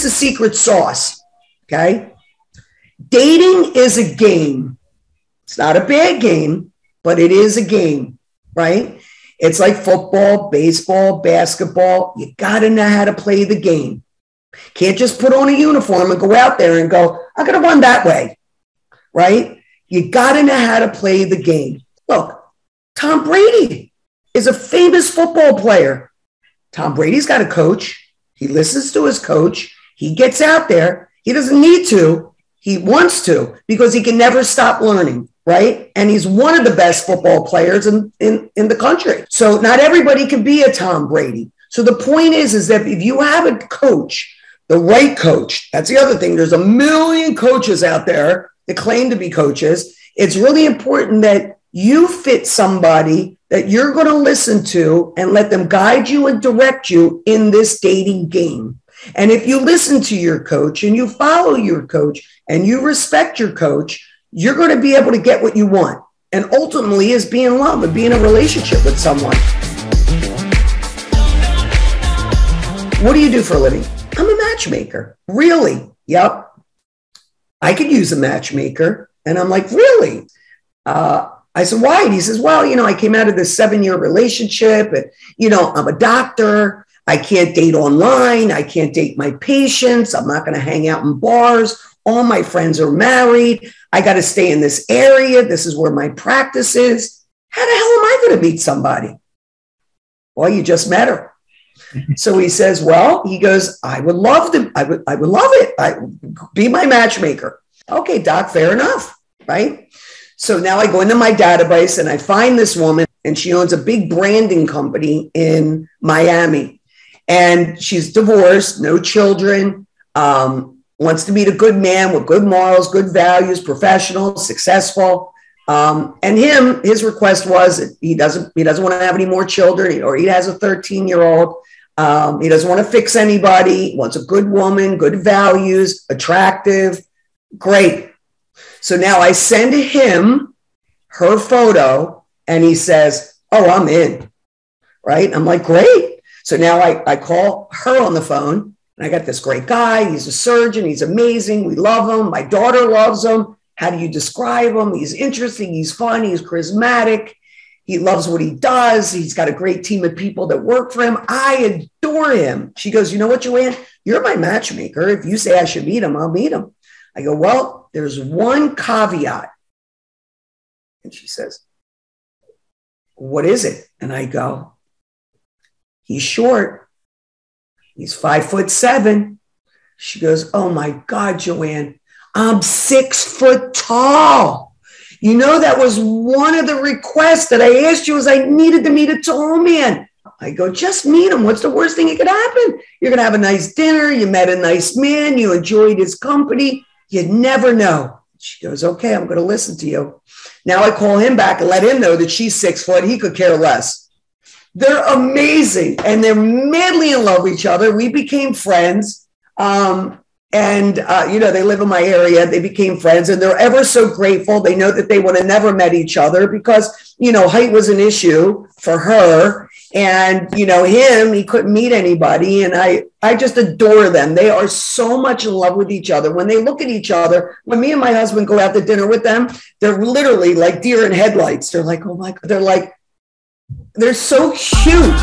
the secret sauce, okay? Dating is a game. It's not a bad game, but it is a game, right? It's like football, baseball, basketball. You got to know how to play the game. Can't just put on a uniform and go out there and go, I'm going to run that way, right? You got to know how to play the game. Look, Tom Brady is a famous football player. Tom Brady's got a coach. He listens to his coach. He gets out there. He doesn't need to. He wants to because he can never stop learning, right? And he's one of the best football players in the country. So not everybody can be a Tom Brady. So the point is that if you have a coach, the right coach, that's the other thing. There's a million coaches out there that claim to be coaches. It's really important that you fit somebody that you're going to listen to and let them guide you and direct you in this dating game. And if you listen to your coach and you follow your coach and you respect your coach, you're going to be able to get what you want. And ultimately is be in love and be in a relationship with someone. What do you do for a living? I'm a matchmaker. Really? Yep. I could use a matchmaker. And I'm like, really? I said, why? And he says, well, I came out of this 7-year relationship and, I'm a doctor. I can't date online. I can't date my patients. I'm not going to hang out in bars. All my friends are married. I got to stay in this area. This is where my practice is. How the hell am I going to meet somebody? Well, you just met her. So he says, well, he goes, I would love it. Be my matchmaker. Okay, doc, fair enough. Right. So now I go into my database and I find this woman and she owns a big branding company in Miami and she's divorced, no children, wants to meet a good man with good morals, good values, professional, successful. And his request was that he doesn't want to have any more children, or he has a 13-year-old. He doesn't want to fix anybody. He wants a good woman, good values, attractive. Great. So now I send him her photo and he says, oh, I'm in. Right. I'm like, great. So now I call her on the phone and I got this great guy. He's a surgeon. He's amazing. We love him. My daughter loves him. How do you describe him? He's interesting. He's fun. He's charismatic. He loves what he does. He's got a great team of people that work for him. I adore him. She goes, you know what, JoAnn? You're my matchmaker. If you say I should meet him, I'll meet him. I go, well, there's one caveat. And she says, what is it? And I go, he's short. He's 5'7". She goes, oh my God, JoAnn, I'm 6 foot tall. That was one of the requests that I asked you was I needed to meet a tall man. I go, just meet him. What's the worst thing that could happen? You're going to have a nice dinner. You met a nice man. You enjoyed his company. You never know. She goes, okay, I'm going to listen to you. Now I call him back and let him know that she's 6 foot. He could care less. They're amazing. And they're madly in love with each other. We became friends. They live in my area. They became friends and they're ever so grateful. They know that they would have never met each other because, height was an issue for her. And, him, he couldn't meet anybody. And I just adore them. They are so much in love with each other. When they look at each other, when me and my husband go out to dinner with them, they're literally like deer in headlights. They're like, oh my God, they're so cute.